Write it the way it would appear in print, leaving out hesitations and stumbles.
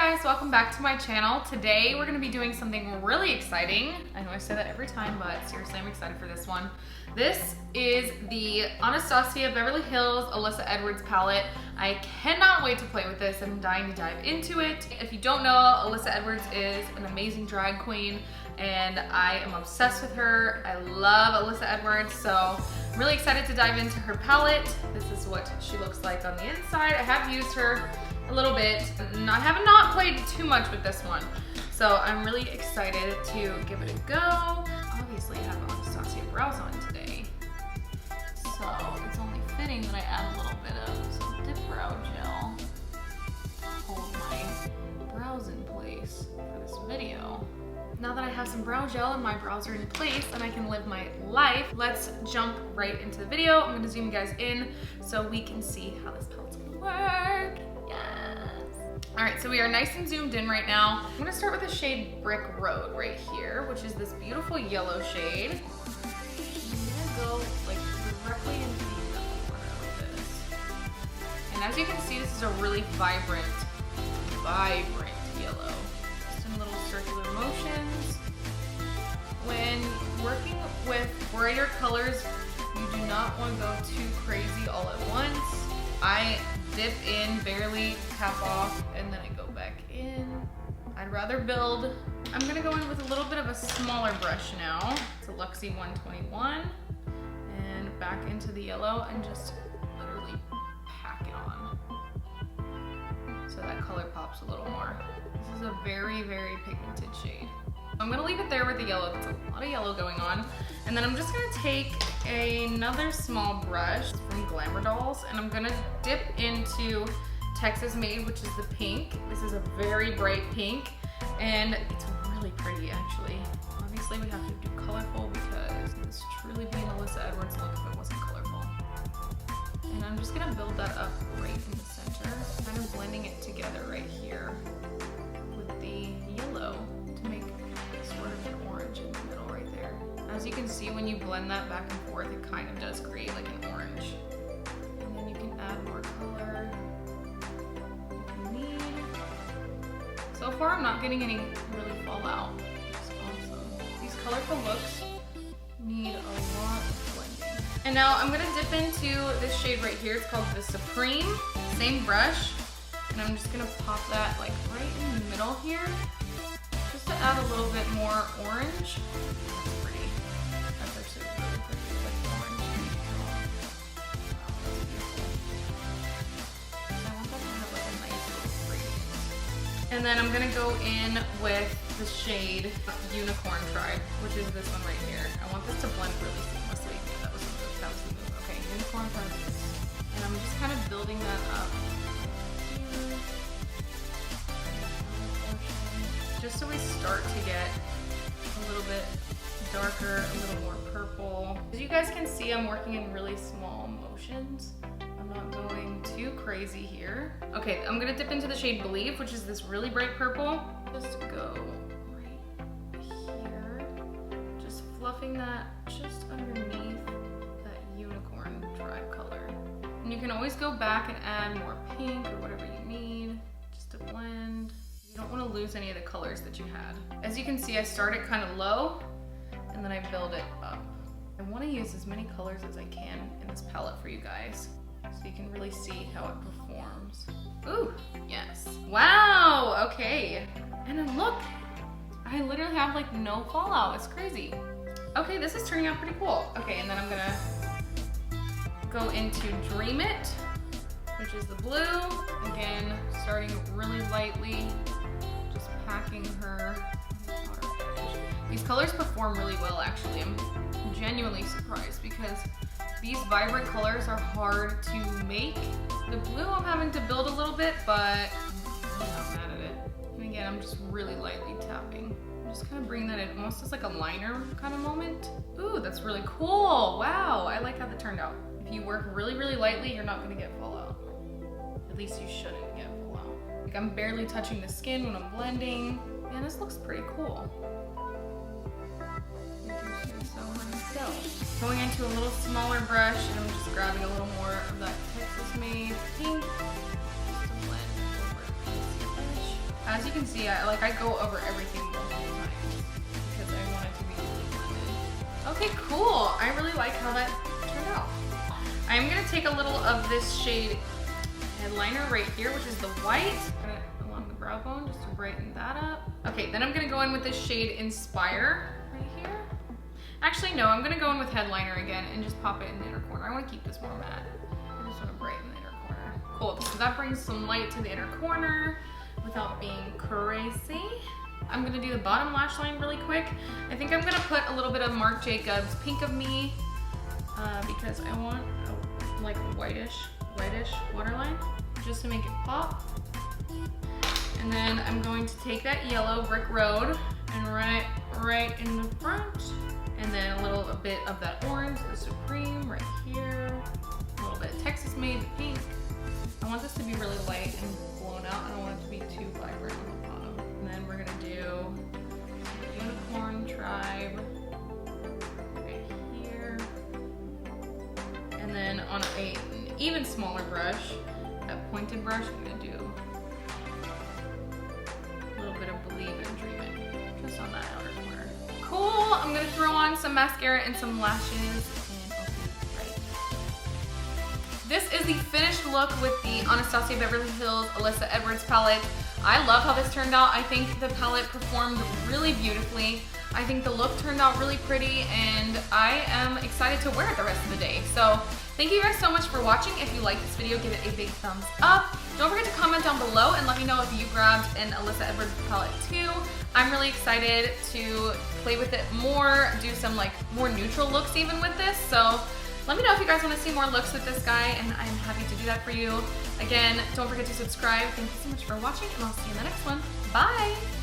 guys, welcome back to my channel. Today we're going to be doing something really exciting. I know I say that every time, but seriously I'm excited for this one. This is the Anastasia Beverly Hills Alyssa Edwards palette. I cannot wait to play with this. I'm dying to dive into it. If you don't know, Alyssa Edwards is an amazing drag queen and I am obsessed with her. I love Alyssa Edwards, so I'm really excited to dive into her palette. This is what she looks like on the inside. I have used her a little bit. I have not played too much with this one, so I'm really excited to give it a go. Obviously I have Anastasia brows on today, so it's only fitting that I add a little bit of some dip brow gel to hold my brows in place for this video. Now that I have some brow gel and my brows are in place and I can live my life, let's jump right into the video. I'm gonna zoom you guys in so we can see how this palette's gonna work. Yes. All right, so we are nice and zoomed in right now. I'm gonna start with the shade Brick Road right here, which is this beautiful yellow shade. I'm gonna go like directly into the yellow corner with this. And as you can see, this is a really vibrant yellow. Just in little circular motions. When working with brighter colors, you do not want to go too crazy all at once. I dip in, barely tap off, and then I go back in. I'd rather build. I'm gonna go in with a little bit of a smaller brush now. It's a Luxie 121, and back into the yellow and just literally pack it on. So that color pops a little more. This is a very, very pigmented shade. I'm gonna leave it there with the yellow. There's a lot of yellow going on. And then I'm just gonna take another small brush from Glamour Dolls and I'm gonna dip into Texas Made, which is the pink. This is a very bright pink and it's really pretty actually. Obviously we have to do colorful because this truly be an Alyssa Edwards look if it wasn't colorful. And I'm just gonna build that up right in the center, kind of blending it together right here with the yellow to make sort of an orange in the middle right there. As you can see, when you blend that back and forth, it kind of does create like an orange. And then you can add more color if you need. So far, I'm not getting any really fallout. It's awesome. These colorful looks need a lot of blending. And now I'm gonna dip into this shade right here. It's called the Supreme. Same brush. And I'm just gonna pop that like right in the middle here. Just to add a little bit more orange. That's pretty. That's actually really pretty, like orange. I want that to have like a nice little gradient. And then I'm gonna go in with the shade Unicorn Tribe, which is this one right here. I want this to blend really seamlessly. That was the move. Okay, Unicorn Tribe. And I'm just kind of building that up. Just so we start to get a little bit darker, a little more purple. As you guys can see, I'm working in really small motions. I'm not going too crazy here. Okay, I'm gonna dip into the shade Believe, which is this really bright purple. Just go right here. Just fluffing that just underneath that Unicorn Tribe color. And you can always go back and add more pink or whatever you need just to blend. You don't want to lose any of the colors that you had. As you can see, I start it kind of low and then I build it up. I want to use as many colors as I can in this palette for you guys so you can really see how it performs. Ooh, yes. Wow, okay. And then look, I literally have like no fallout. It's crazy. Okay, this is turning out pretty cool. Okay, and then I'm gonna go into Dream It, which is the blue. Again, starting really lightly, just packing her. These colors perform really well actually. I'm genuinely surprised because these vibrant colors are hard to make. The blue I'm having to build a little bit, but I'm not mad at it. And again, I'm just really lightly tapping. I'm just kind of bringing that in, almost as like a liner kind of moment. Ooh, that's really cool. Wow, I like how that turned out. If you work really, really lightly, you're not gonna get fallout. At least you shouldn't get fallout. Like I'm barely touching the skin when I'm blending. Man, this looks pretty cool. Going into a little smaller brush and I'm just grabbing a little more of that Texas Made pink just to blend over the edge. as you can see, I go over everything multiple times because I want it to be really blended. Okay, cool. I really like how that turned out. I'm gonna take a little of this shade headliner right here, which is the white, along the brow bone just to brighten that up. Okay, then I'm gonna go in with this shade Inspire right here. Actually, no, I'm gonna go in with headliner again and just pop it in the inner corner. I wanna keep this more matte. I just wanna brighten the inner corner. Cool, so that brings some light to the inner corner without being crazy. I'm gonna do the bottom lash line really quick. I think I'm gonna put a little bit of Marc Jacobs Pink of Me because I want a like whitish waterline just to make it pop. And then I'm going to take that yellow Brick Road and right in the front. And then a bit of that orange, the Supreme right here. A little bit of Texas Made, the pink. I want this to be really light and blown out. I don't want it to be too vibrant on the bottom. And then we're gonna do Unicorn Tribe right here. And then on an even smaller brush, that pointed brush, I'm gonna do a little bit of Believe and Dream It, just on that outer corner. Cool, I'm gonna throw on some mascara and some lashes and I'll be right. This is the finished look with the Anastasia Beverly Hills Alyssa Edwards palette. I love how this turned out. I think the palette performed really beautifully. I think the look turned out really pretty and I am excited to wear it the rest of the day. So thank you guys so much for watching. If you like this video, give it a big thumbs up. Don't forget to comment down below and let me know if you grabbed an Alyssa Edwards palette too. I'm really excited to play with it more, do some like more neutral looks even with this. So let me know if you guys want to see more looks with this guy and I'm happy to do that for you. Again, don't forget to subscribe. Thank you so much for watching and I'll see you in the next one. Bye!